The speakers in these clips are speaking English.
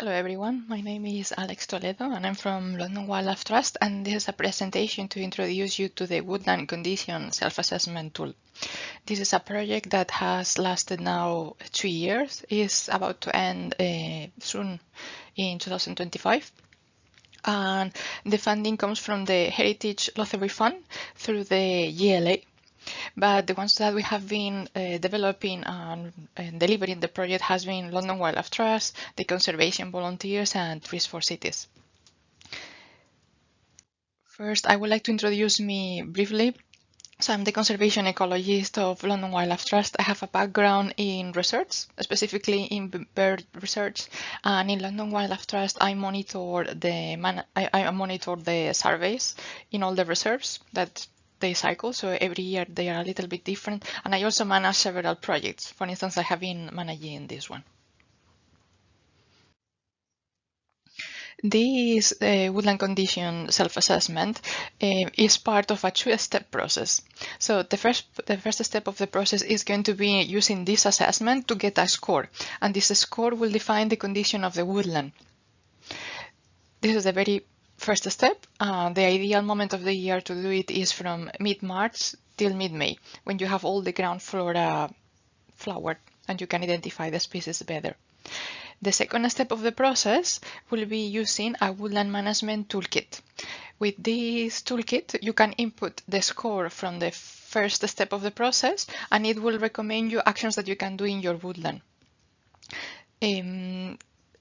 Hello everyone, my name is Alex Toledo and I'm from London Wildlife Trust, and this is a presentation to introduce you to the Woodland Condition Self-Assessment Tool. This is a project that has lasted now 2 years, is about to end soon in 2025. And the funding comes from the Heritage Lothbury Fund through the GLA. But the ones that we have been developing and delivering the project has been London Wildlife Trust, the Conservation Volunteers, and Trees for Cities. First, I would like to introduce me briefly. So I'm the conservation ecologist of London Wildlife Trust. I have a background in research, specifically in bird research, and in London Wildlife Trust, I monitor I monitor the surveys in all the reserves that they cycle. So every year they are a little bit different, and I also manage several projects. For instance, I have been managing this one. This woodland condition self-assessment is part of a two-step process. So the first step of the process is going to be using this assessment to get a score, and this score will define the condition of the woodland. This is the very first step. The ideal moment of the year to do it is from mid-March till mid-May, when you have all the ground flora flowered and you can identify the species better. The second step of the process will be using a woodland management toolkit. With this toolkit, you can input the score from the first step of the process, and it will recommend you actions that you can do in your woodland.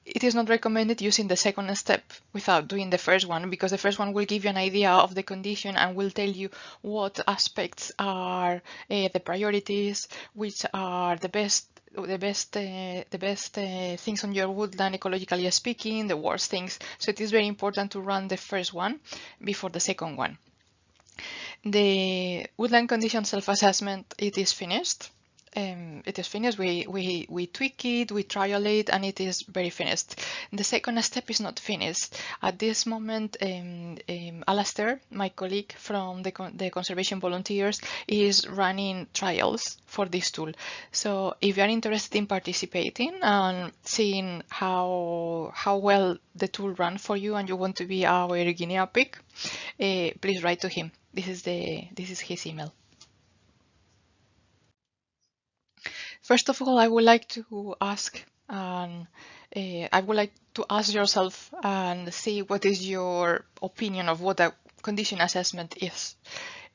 It is not recommended using the second step without doing the first one, because the first one will give you an idea of the condition and will tell you what aspects are the priorities, which are the best things on your woodland ecologically speaking, the worst things. So it is very important to run the first one before the second one. The woodland condition self-assessment, it is finished. We tweak it, we trial it, and it is very finished. The second step is not finished. At this moment, Alastair, my colleague from the Conservation Volunteers, is running trials for this tool. So if you are interested in participating and seeing how well the tool runs for you and you want to be our guinea pig, please write to him. This is his email. First of all, I would like to ask, yourself and see what is your opinion of what a condition assessment is.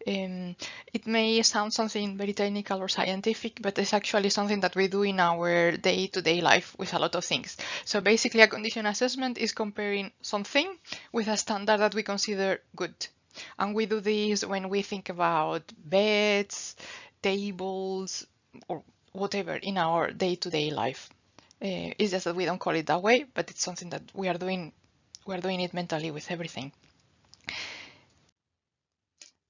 It may sound something very technical or scientific, but it's actually something that we do in our day-to-day life with a lot of things. So basically, a condition assessment is comparing something with a standard that we consider good. And we do this when we think about beds, tables, or whatever in our day-to-day life. It's just that we don't call it that way, but it's something that we are doing it mentally with everything.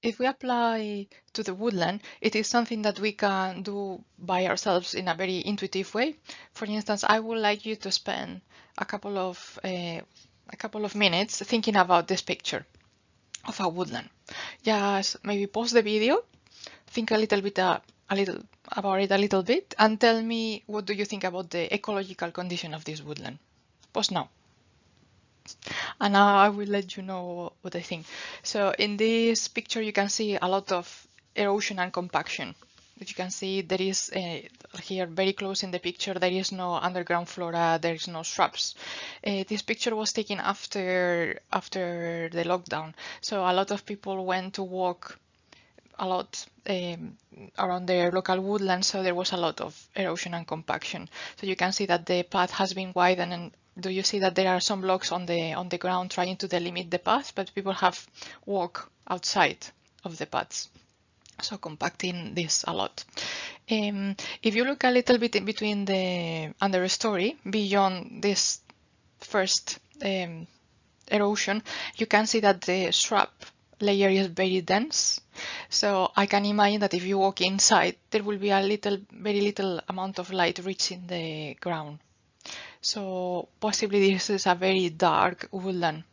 If we apply to the woodland, it is something that we can do by ourselves in a very intuitive way. For instance, I would like you to spend a couple of minutes thinking about this picture of a woodland. Just maybe pause the video, think a little about it a little bit, and tell me what do you think about the ecological condition of this woodland. Pause now. And now I will let you know what I think. So in this picture, you can see a lot of erosion and compaction. As you can see, there is here very close in the picture, there is no underground flora, there is no shrubs. This picture was taken after the lockdown. So a lot of people went to walk a lot around their local woodland, so there was a lot of erosion and compaction. So you can see that the path has been widened, and do you see that there are some blocks on the ground trying to delimit the path, but people have walked outside of the paths, so compacting this a lot. If you look a little bit in between the understory, beyond this first erosion, you can see that the shrub layer is very dense. So I can imagine that if you walk inside, there will be very little amount of light reaching the ground. So possibly this is a very dark woodland.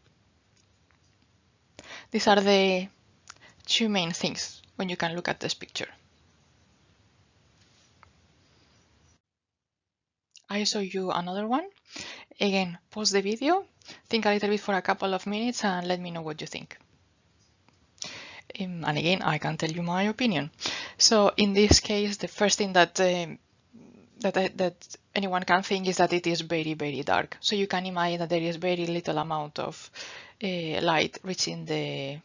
These are the two main things when you can look at this picture. I show you another one. Again, pause the video, think a little bit for a couple of minutes and let me know what you think. And again, I can tell you my opinion. So in this case, the first thing that that anyone can think is that it is very, very dark. So you can imagine that there is very little amount of light reaching the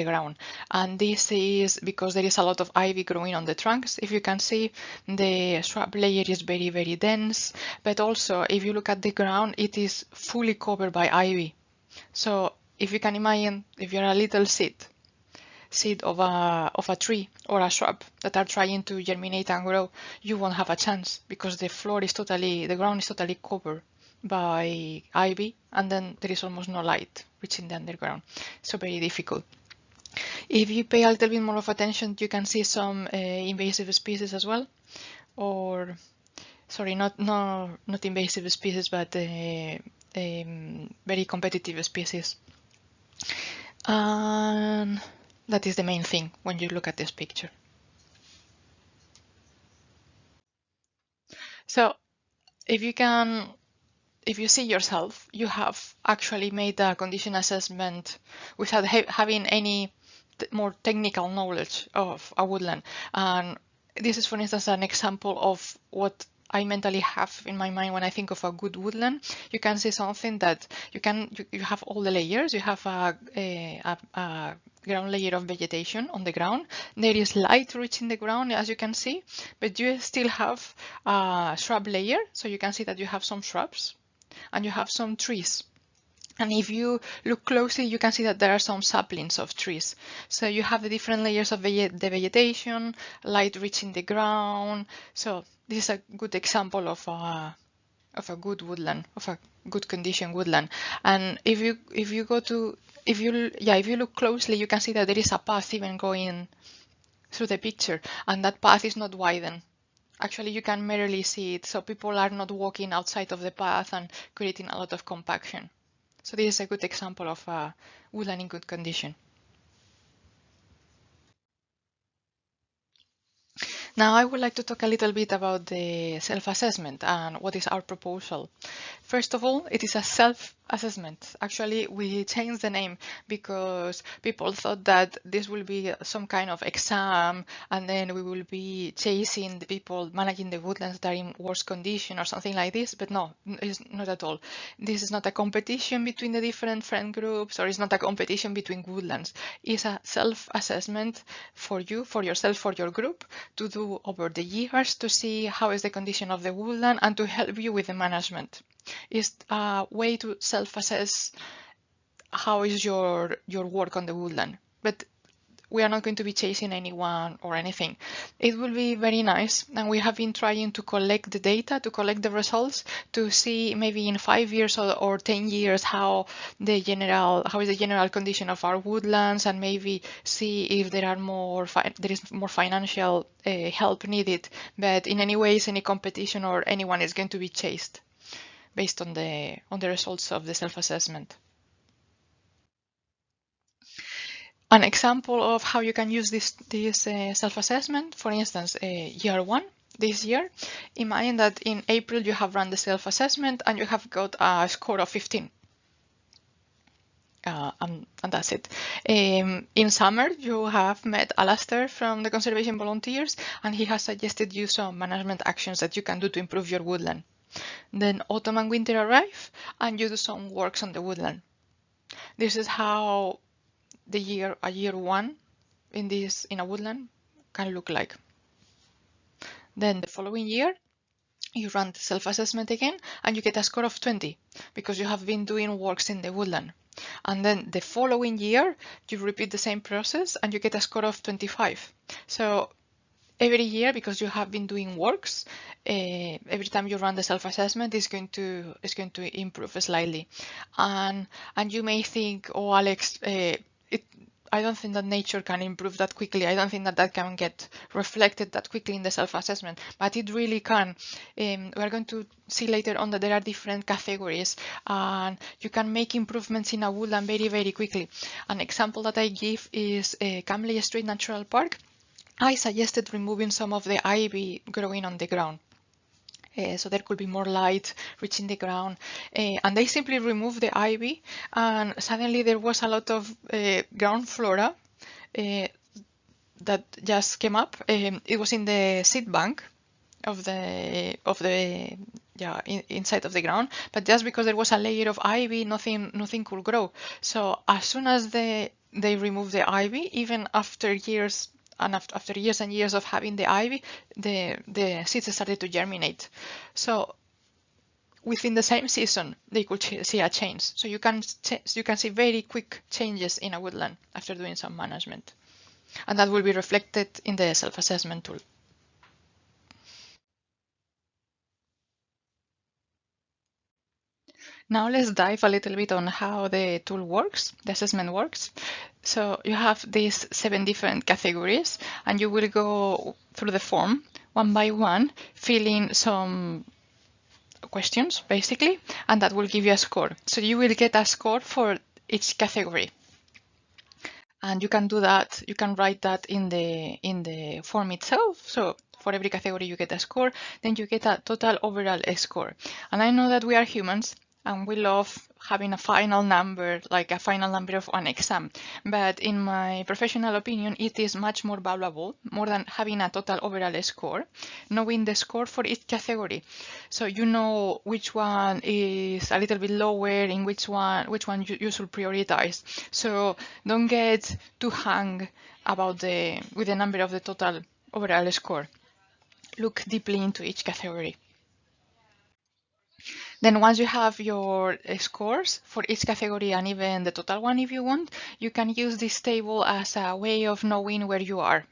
ground. And this is because there is a lot of ivy growing on the trunks. If you can see, the shrub layer is very, very dense. But also, if you look at the ground, it is fully covered by ivy. So if you can imagine, if you're a little seed of a tree or a shrub that are trying to germinate and grow, you won't have a chance because the ground is totally covered by ivy, and then there is almost no light reaching the underground. So very difficult. If you pay a little bit more of attention, you can see some invasive species as well, or sorry, not invasive species, but very competitive species. And that is the main thing when you look at this picture. So if you see yourself, you have actually made a condition assessment without having any more technical knowledge of a woodland. And this is, for instance, an example of what I mentally have in my mind when I think of a good woodland. You can see something that you have all the layers. You have a ground layer of vegetation on the ground. There is light reaching the ground, as you can see, but you still have a shrub layer. So you can see that you have some shrubs and you have some trees. And if you look closely, you can see that there are some saplings of trees. So you have the different layers of the vegetation, light reaching the ground. So this is a good example of a good woodland, of a good condition woodland. And if you look closely, you can see that there is a path even going through the picture, and that path is not widened. Actually, you can merely see it, so people are not walking outside of the path and creating a lot of compaction. So this is a good example of a woodland in good condition. Now I would like to talk a little bit about the self-assessment and what is our proposal. First of all, it is a self-assessment. Actually, we changed the name because people thought that this will be some kind of exam and then we will be chasing the people managing the woodlands that are in worse condition or something like this. But no, it's not at all. This is not a competition between the different friend groups, or it's not a competition between woodlands. It's a self-assessment for you, for yourself, for your group to do over the years to see how is the condition of the woodland and to help you with the management. It's a way to self-assess how is your work on the woodland. But we are not going to be chasing anyone or anything. It will be very nice, and we have been trying to collect the data, to collect the results, to see maybe in 5 years or 10 years how is the general condition of our woodlands, and maybe see if there is more financial help needed. But in any ways, any competition or anyone is going to be chased based on the results of the self-assessment. An example of how you can use this self-assessment, for instance, year one, this year, imagine that in April you have run the self-assessment and you have got a score of 15. And that's it. In summer, you have met Alastair from the Conservation Volunteers, and he has suggested you some management actions that you can do to improve your woodland. Then autumn and winter arrive, and you do some works on the woodland. This is how a year one in a woodland can look like. Then the following year, you run the self-assessment again and you get a score of 20 because you have been doing works in the woodland. And then the following year, you repeat the same process and you get a score of 25. So every year, because you have been doing works, every time you run the self-assessment, is going to improve slightly. And you may think, oh, Alex, I don't think that nature can improve that quickly. I don't think that can get reflected that quickly in the self-assessment, but it really can. We're going to see later on that there are different categories and you can make improvements in a woodland very, very quickly. An example that I give is Camley Street Natural Park. I suggested removing some of the ivy growing on the ground. So there could be more light reaching the ground. And they simply removed the ivy, and suddenly there was a lot of ground flora uh, that just came up. It was in the seed bank of the yeah inside of the ground, but just because there was a layer of ivy, nothing could grow. So as soon as they removed the ivy, even after years and after years and years of having the ivy, the seeds started to germinate. So within the same season, they could see a change. So you can see very quick changes in a woodland after doing some management, and that will be reflected in the self-assessment tool. Now let's dive a little bit on how the tool works, the assessment works. So you have these 7 different categories, and you will go through the form one by one, filling some questions basically, and that will give you a score. So you will get a score for each category. And you can do that, you can write that in the form itself. So for every category you get a score, then you get a total overall score. And I know that we are humans and we love having a final number, like a final number of an exam. But in my professional opinion, it is much more valuable, more than having a total overall score, knowing the score for each category. So you know which one is a little bit lower, in which one you should prioritize. So don't get too hung about with the number of the total overall score. Look deeply into each category. Then once you have your scores for each category and even the total one if you want, you can use this table as a way of knowing where you are.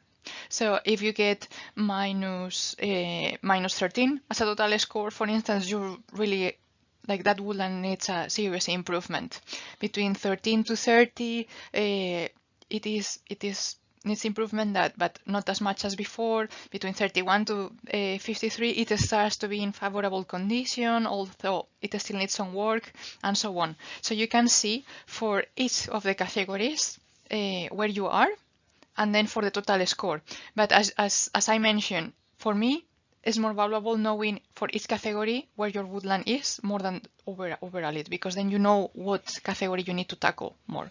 So if you get minus 13 as a total score, for instance, you really like that woodland needs a serious improvement. Between 13 to 30, it is needs improvement, but not as much as before. Between 31 to 53, it starts to be in favorable condition, although it still needs some work, and so on. So you can see for each of the categories where you are, and then for the total score. But as I mentioned, for me, it's more valuable knowing for each category where your woodland is more than overall it, because then you know what category you need to tackle more.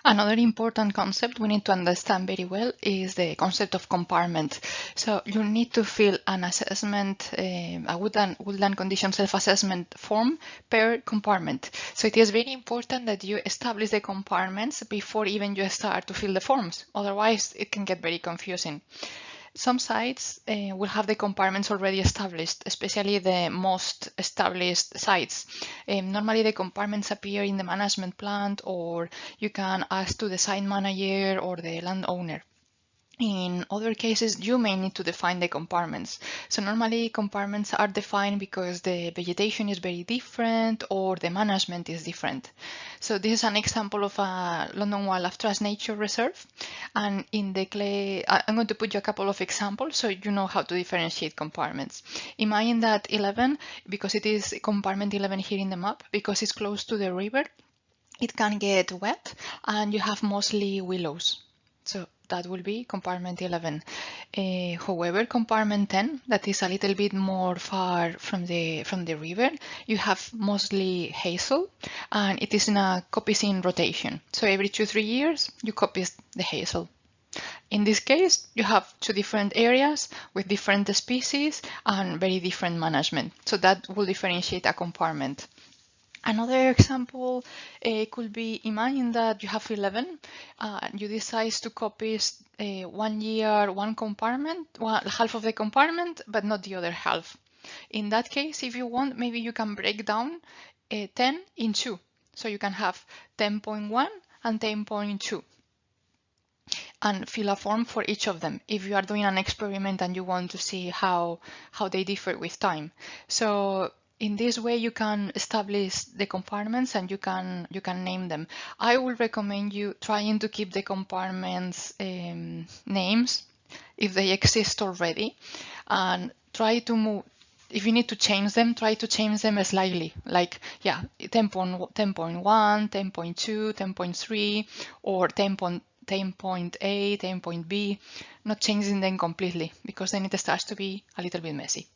Another important concept we need to understand very well is the concept of compartment. So you need to fill an assessment, a woodland condition self-assessment form per compartment. So it is very important that you establish the compartments before even you start to fill the forms. Otherwise, it can get very confusing. Some sites will have the compartments already established, especially the most established sites. Normally the compartments appear in the management plan, or you can ask to the site manager or the landowner. In other cases, you may need to define the compartments. So normally compartments are defined because the vegetation is very different or the management is different. So this is an example of a London Wildlife Trust Nature Reserve. And in the clay, I'm going to put you a couple of examples so you know how to differentiate compartments. Imagine that 11, because it is compartment 11 here in the map, because it's close to the river, it can get wet and you have mostly willows. So that will be compartment 11. However, compartment 10, that is a little bit more far from the river, you have mostly hazel, and it is in a coppicing rotation. So every 2-3 years, you coppice the hazel. In this case, you have 2 different areas with different species and very different management. So that will differentiate a compartment. Another example could be, imagine that you have 11, you decide to copy 1 year, one compartment, half of the compartment, but not the other half. In that case, if you want, maybe you can break down 10 in 2. So you can have 10.1 and 10.2 and fill a form for each of them if you are doing an experiment and you want to see how they differ with time. So in this way, you can establish the compartments and you can name them. I would recommend you trying to keep the compartments names if they exist already, and try to move. If you need to change them, try to change them slightly, like 10.1, 10.2, 10.3, or tame point A, tame point B, not changing them completely, because then it starts to be a little bit messy.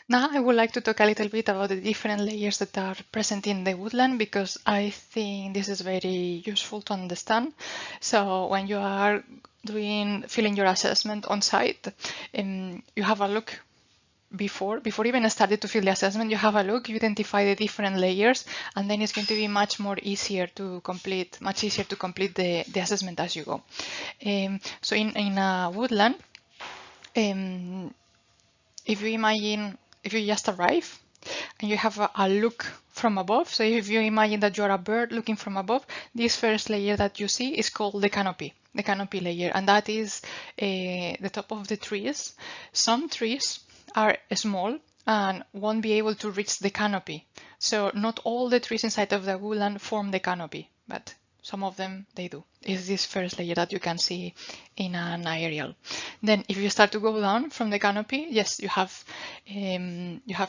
Now I would like to talk a little bit about the different layers that are present in the woodland, because I think this is very useful to understand. So when you are filling your assessment on site, you have a look before even started to fill the assessment, you have a look, you identify the different layers, and then it's going to be much easier to complete the assessment as you go. So in a woodland, if you just arrive and you have a look from above, so if you imagine that you're a bird looking from above, this first layer that you see is called the canopy layer, and that is the top of the trees. Some trees are small and won't be able to reach the canopy, so not all the trees inside of the woodland form the canopy, but some of them they do. Is this first layer that you can see in an aerial. Then if you start to go down from the canopy, yes, you have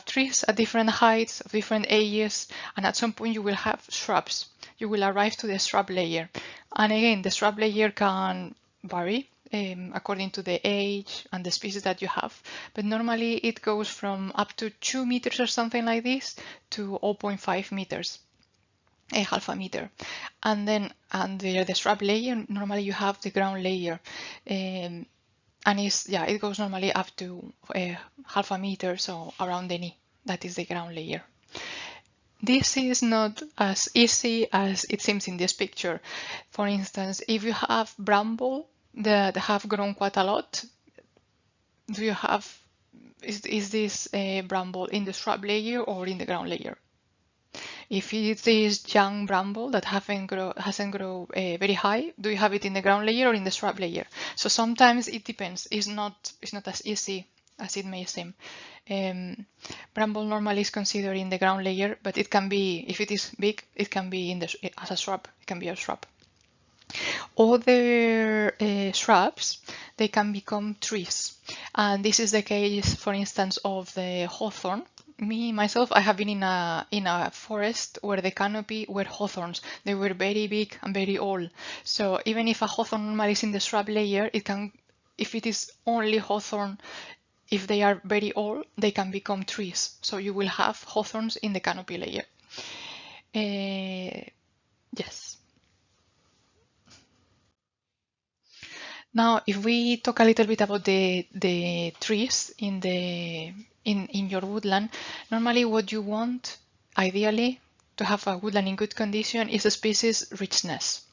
trees at different heights, of different ages, and at some point you will have shrubs. You will arrive to the shrub layer. And again, the shrub layer can vary according to the age and the species that you have. But normally it goes from up to 2 meters or something like this to 0.5 meters. A half a meter. And then under the shrub layer, normally you have the ground layer. And it goes normally up to half a meter, so around the knee. That is the ground layer. This is not as easy as it seems in this picture. For instance, if you have bramble that have grown quite a lot, is this bramble in the shrub layer or in the ground layer? If it is young bramble that hasn't grown very high, do you have it in the ground layer or in the shrub layer? So sometimes it depends. It's not as easy as it may seem. Bramble normally is considered in the ground layer, but it can be, if it is big, it can be as a shrub. It can be a shrub. Other shrubs, they can become trees. And this is the case, for instance, of the hawthorn. Myself, I have been in a forest where the canopy were hawthorns. They were very big and very old. So even if a hawthorn normally is in the shrub layer, if it is only hawthorn, if they are very old, they can become trees. So you will have hawthorns in the canopy layer. Yes. Now, if we talk a little bit about the trees in your woodland, normally what you want, ideally, to have a woodland in good condition is a species richness.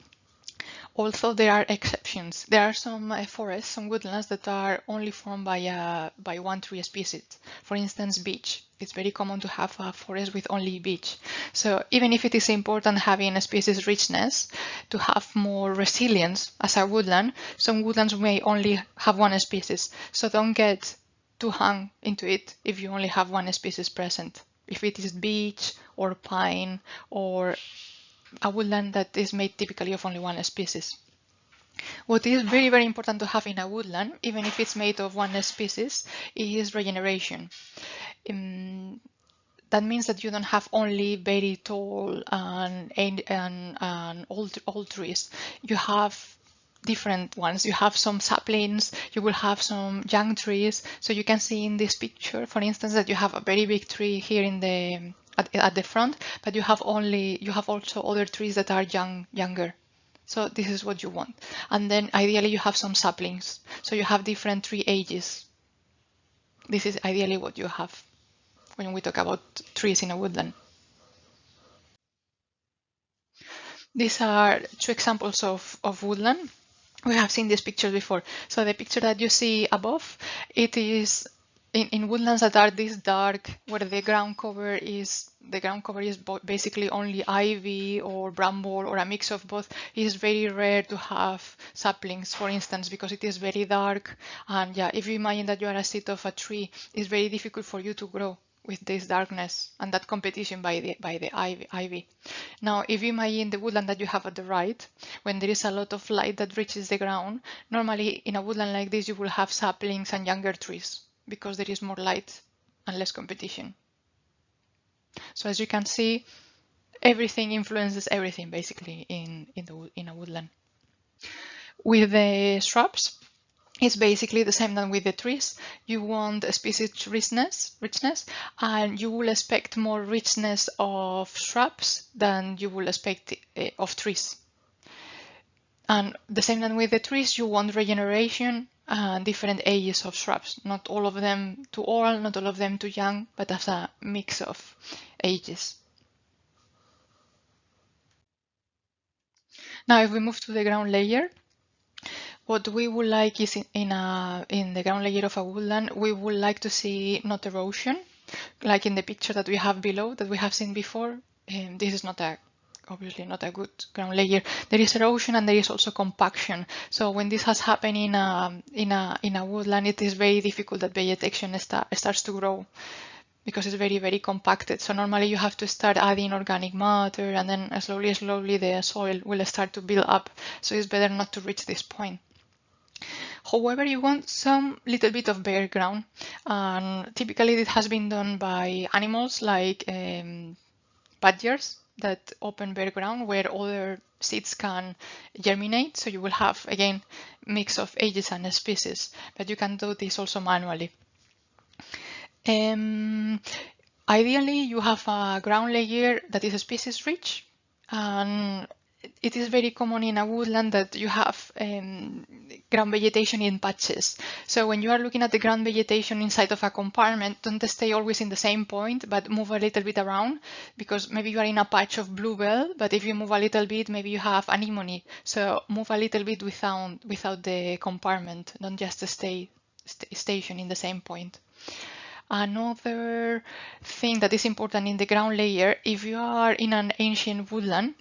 Although there are exceptions. There are some forests, some woodlands that are only formed by one tree species. For instance, beech. It's very common to have a forest with only beech. So even if it is important having a species richness to have more resilience as a woodland, some woodlands may only have one species. So don't get too hung into it if you only have one species present. If it is beech or pine or a woodland that is made typically of only one species. What is very, very important to have in a woodland, even if it's made of one species, is regeneration. That means that you don't have only very tall and old trees. You have different ones. You have some saplings, you will have some young trees. So you can see in this picture, for instance, that you have a very big tree here at the front, but you have also other trees that are younger. So this is what you want. And then ideally you have some saplings. So you have different tree ages. This is ideally what you have when we talk about trees in a woodland. These are two examples of woodland. We have seen these pictures before. So the picture that you see above, it is in woodlands that are this dark, where the ground cover is basically only ivy or bramble or a mix of both. It is very rare to have saplings, for instance, because it is very dark. And yeah, if you imagine that you are a seat of a tree, it's very difficult for you to grow with this darkness and that competition by the ivy. Now, if you imagine the woodland that you have at the right, when there is a lot of light that reaches the ground, normally in a woodland like this, you will have saplings and younger trees because there is more light and less competition. So as you can see, everything influences everything basically in a woodland. With the shrubs, it's basically the same than with the trees. You want a species richness, and you will expect more richness of shrubs than you will expect of trees. And the same than with the trees, you want regeneration and different ages of shrubs. Not all of them too old, not all of them too young, but as a mix of ages. Now, if we move to the ground layer, what we would like is in the ground layer of a woodland, we would like to see not erosion, like in the picture that we have below, that we have seen before. This is obviously not a good ground layer. There is erosion and there is also compaction. So when this has happened in a woodland, it is very difficult that vegetation starts to grow, because it's very, very compacted. So normally you have to start adding organic matter, and then slowly the soil will start to build up. So it's better not to reach this point. However, you want some little bit of bare ground, and typically it has been done by animals like badgers that open bare ground where other seeds can germinate. So you will have, again, mix of ages and species, but you can do this also manually. Ideally, you have a ground layer that is species rich, and it is very common in a woodland that you have ground vegetation in patches. So when you are looking at the ground vegetation inside of a compartment, don't stay always in the same point, but move a little bit around, because maybe you are in a patch of bluebell, but if you move a little bit, maybe you have anemone. So move a little bit without the compartment. Don't just stay station in the same point. Another thing that is important in the ground layer, if you are in an ancient woodland,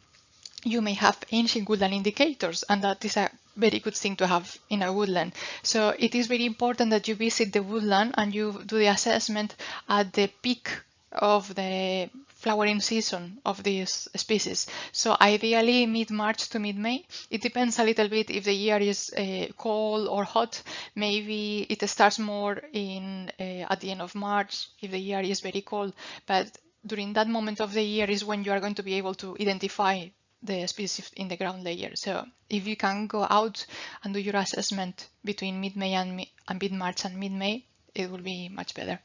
you may have ancient woodland indicators, and that is a very good thing to have in a woodland. So it is very important that you visit the woodland and you do the assessment at the peak of the flowering season of these species. So ideally mid-March to mid-May. It depends a little bit if the year is cold or hot. Maybe it starts more at the end of March if the year is very cold. But during that moment of the year is when you are going to be able to identify the species in the ground layer. So if you can go out and do your assessment between mid-May and mid-March and mid-May, it will be much better.